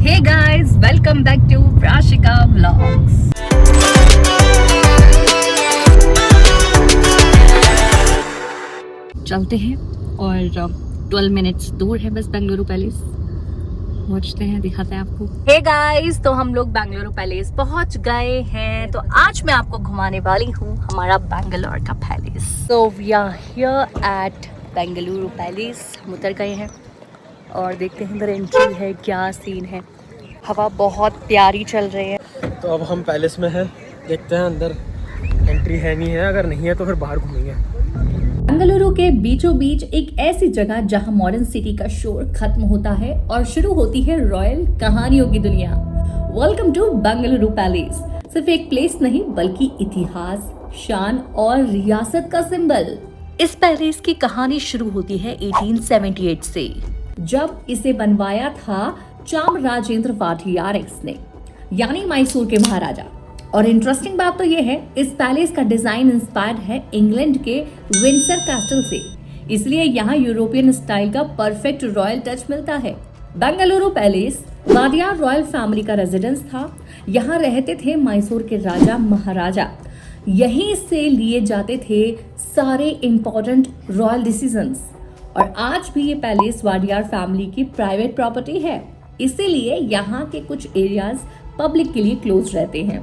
Hey guys, welcome back to Prashika Vlogs. चलते हैं और 12 मिनट्स दूर है बस बेंगलुरु पैलेस। पहुंचते हैं, दिखाते हैं आपको। Hey guys, तो हम लोग बेंगलुरु पैलेस पहुंच गए हैं। तो आज मैं आपको घुमाने वाली हूँ हमारा बेंगलोर का palace. So we are here at Bengaluru palace. हम उतर गए हैं और देखते हैं अंदर एंट्री है, क्या सीन है। हवा बहुत प्यारी चल रही है। तो अब हम पैलेस में हैं, देखते हैं अंदर एंट्री है नहीं है, अगर नहीं है तो फिर बाहर घूमेंगे। बेंगलुरु के बीचों बीच एक ऐसी जगह जहां मॉडर्न सिटी का शोर खत्म होता है और शुरू होती है रॉयल कहानियों की दुनिया। Welcome to Bengaluru palace. सिर्फ एक प्लेस नहीं बल्कि इतिहास, शान और रियासत का सिंबल। इस पैलेस की कहानी शुरू होती है 1878 से, जब इसे बनवाया था चामराजेंद्र वाडियार ने, यानी मैसूर के महाराजा। और इंटरेस्टिंग बात तो ये है, इस पैलेस का डिजाइन इंस्पायर्ड है इंग्लैंड के विंडसर कैसल से, इसलिए यहाँ यूरोपियन स्टाइल का परफेक्ट रॉयल टच मिलता है। Bengaluru palace Wadiyar royal family का रेजिडेंस था। यहाँ रहते थे मैसूर के राजा महाराजा। यहीं से लिए जाते थे सारे इंपॉर्टेंट रॉयल डिसीजंस। और आज भी ये पैलेस वाडियार फैमिली की प्राइवेट प्रॉपर्टी है, इसीलिए यहाँ के कुछ एरियाज पब्लिक के लिए क्लोज रहते हैं।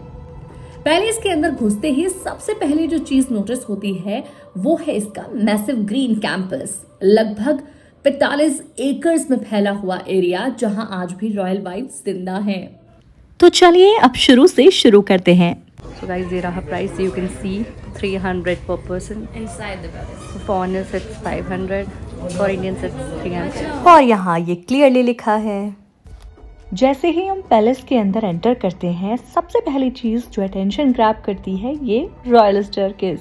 पैलेस के अंदर घुसते ही सबसे पहले जो चीज नोटिस होती है वो है इसका मैसिव ग्रीन कैंपस। लगभग 45 एकर्स में फैला हुआ एरिया, जहां आज भी रॉयल वाइब्स जिंदा हैं। तो चलिए अब शुरू से शुरू करते हैं। So guys, ये रहा price, you can see 300 per person inside the palace. For foreigners it's 500, for Indians it's 300. और यहाँ ये क्लियरली लिखा है। जैसे ही हम पैलेस के अंदर एंटर करते हैं, सबसे पहली चीज जो अटेंशन ग्रैब करती है ये रॉयल स्टेयरकेस।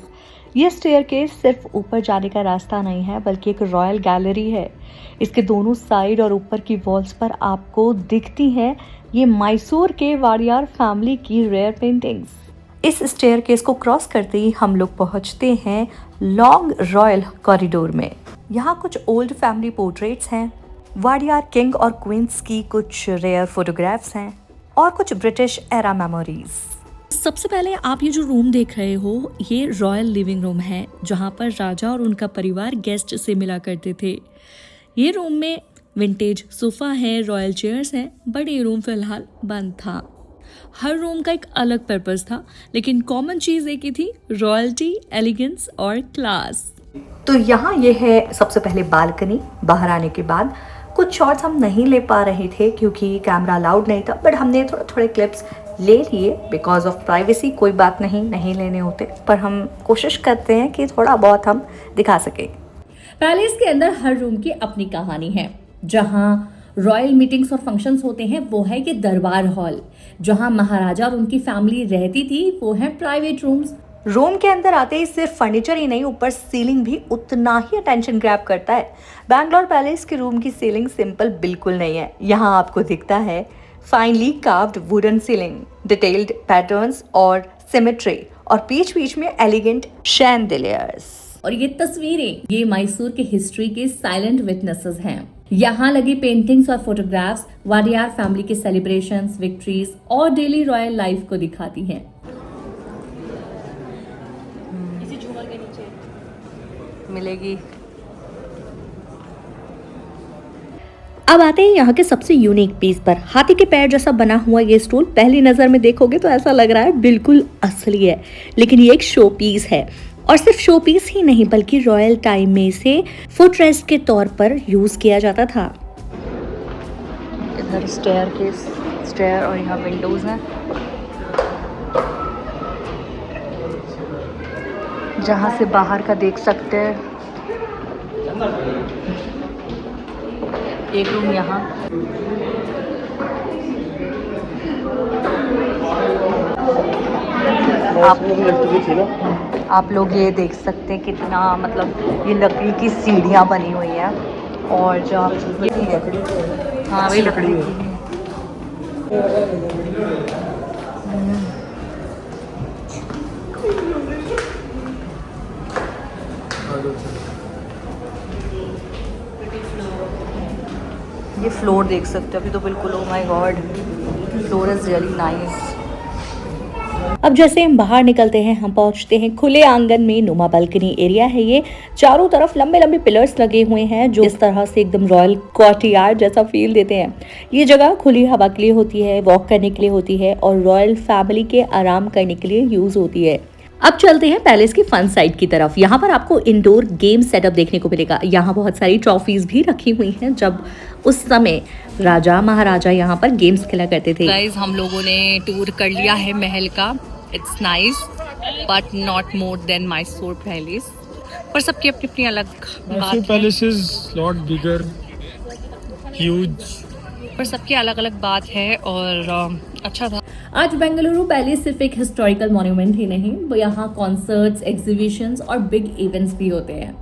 ये स्टेयरकेस सिर्फ ऊपर जाने का रास्ता नहीं है बल्कि एक रॉयल गैलरी है। इसके दोनों साइड और ऊपर की वॉल्स पर आपको दिखती हैं ये मैसूर के वाडियार फैमिली की रेयर पेंटिंग्स। इस स्टेयरकेस को क्रॉस करते ही हम लोग पहुंचते हैं लॉन्ग रॉयल कॉरिडोर में। यहाँ कुछ ओल्ड फैमिली पोर्ट्रेट्स हैं, वाडियार किंग और क्वींस की कुछ रेयर फोटोग्राफ्स हैं और कुछ ब्रिटिश एरा मेमोरीज। सबसे पहले आप ये जो रूम देख रहे हो ये रॉयल लिविंग रूम है, जहाँ पर राजा और उनका परिवार गेस्ट से मिला करते थे। ये रूम में विंटेज सोफा है, रॉयल चेयर्स हैं, बट ये रूम फिलहाल बंद था। हर रूम का एक अलग पर्पस था, लेकिन कॉमन चीज एक ही थी, रॉयल्टी, एलिगेंस और क्लास। तो यहाँ ये है सबसे पहले बालकनी। बाहर आने के बाद कुछ शॉट्स हम नहीं ले पा रहे थे क्योंकि कैमरा अलाउड नहीं था, बट हमने थोड़े क्लिप्स ले लिए बिकॉज ऑफ प्राइवेसी। कोई बात नहीं लेने होते, पर हम कोशिश करते हैं कि थोड़ा बहुत हम दिखा सके। पैलेस के अंदर हर रूम की अपनी कहानी है। जहाँ रॉयल मीटिंग्स और फंक्शंस होते हैं वो है ये दरबार हॉल। जहाँ महाराजा और उनकी फैमिली रहती थी वो है प्राइवेट रूम्स। रूम के अंदर आते ही सिर्फ फर्नीचर ही नहीं, ऊपर सीलिंग भी उतना ही अटेंशन ग्रैब करता है। बैंगलोर पैलेस के रूम की सीलिंग सिंपल बिल्कुल नहीं है। यहाँ आपको दिखता है finally carved wooden ceiling, detailed patterns और सिमेट्री, और बीच में एलिगेंट शैंडिलियर्स। और ये तस्वीरें ये मैसूर के हिस्ट्री के साइलेंट विटनेसेस हैं। यहाँ लगी पेंटिंग्स और फोटोग्राफ्स वाडियार फैमिली के सेलिब्रेशंस, विक्ट्रीज और डेली रॉयल लाइफ को दिखाती हैं। मिलेगी। अब आते हैं यहाँ के सबसे यूनिक पीस पर। हाथी के पैर जैसा बना हुआ ये स्टूल पहली नजर में देखोगे तो ऐसा लग रहा है बिल्कुल असली है, लेकिन ये एक शो पीस है। और सिर्फ शो पीस ही नहीं बल्कि रॉयल टाइम में इसे फुट रेस्ट के तौर पर यूज किया जाता था। इधर स्टेयर और यहाँ विंडोज हैं, जहाँ से बाहर का देख सकते हैं। एक रूम यहाँ, आप लोग ये देख सकते हैं कितना, मतलब ये लकड़ी की सीढ़ियाँ बनी हुई हैं। और जो हाँ वही लकड़ी की है। ये फ्लोर देख सकते हो अभी तो बिल्कुल, oh my God, floor is really nice. अब जैसे हम बाहर निकलते हैं हम पहुंचते हैं खुले आंगन में। नुमा बालकनी एरिया है ये, चारों तरफ लंबे लंबे पिलर्स लगे हुए हैं जो इस तरह से एकदम रॉयल कोर्टयार्ड जैसा फील देते हैं। ये जगह खुली हवा के लिए होती है, वॉक करने के लिए होती है और रॉयल फैमिली के आराम करने के लिए यूज होती है। अब चलते हैं पैलेस की फन साइड की तरफ। यहाँ पर आपको इंडोर गेम सेटअप देखने को मिलेगा। यहाँ बहुत सारी ट्रॉफीज भी रखी हुई हैं जब उस समय राजा महाराजा यहाँ पर गेम्स खेला करते थे। गाइस, हम लोगों ने टूर कर लिया है महल का। It's nice but not more than Mysore palace, पर सबकी अपनी अपनी अलग बात है। Palace is lot bigger, huge, पर सबकी अलग अलग बात है और अच्छा था। आज बेंगलुरु पैलेस सिर्फ एक हिस्टोरिकल मॉन्यूमेंट ही नहीं, वो यहाँ कॉन्सर्ट्स, एग्जीबिशंस और बिग इवेंट्स भी होते हैं,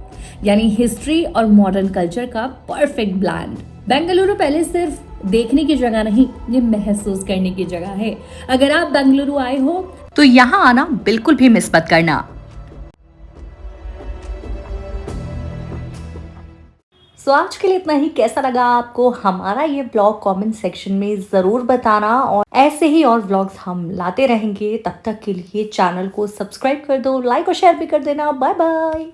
यानी हिस्ट्री और मॉडर्न कल्चर का परफेक्ट ब्लेंड। बेंगलुरु पैलेस सिर्फ देखने की जगह नहीं, ये महसूस करने की जगह है। अगर आप बेंगलुरु आए हो तो यहाँ आना बिल्कुल भी मिस मत करना। सो आज के लिए इतना ही। कैसा लगा आपको हमारा ये ब्लॉग कमेंट सेक्शन में ज़रूर बताना, और ऐसे ही और व्लॉग्स हम लाते रहेंगे। तब तक के लिए चैनल को सब्सक्राइब कर दो, लाइक और शेयर भी कर देना। Bye bye.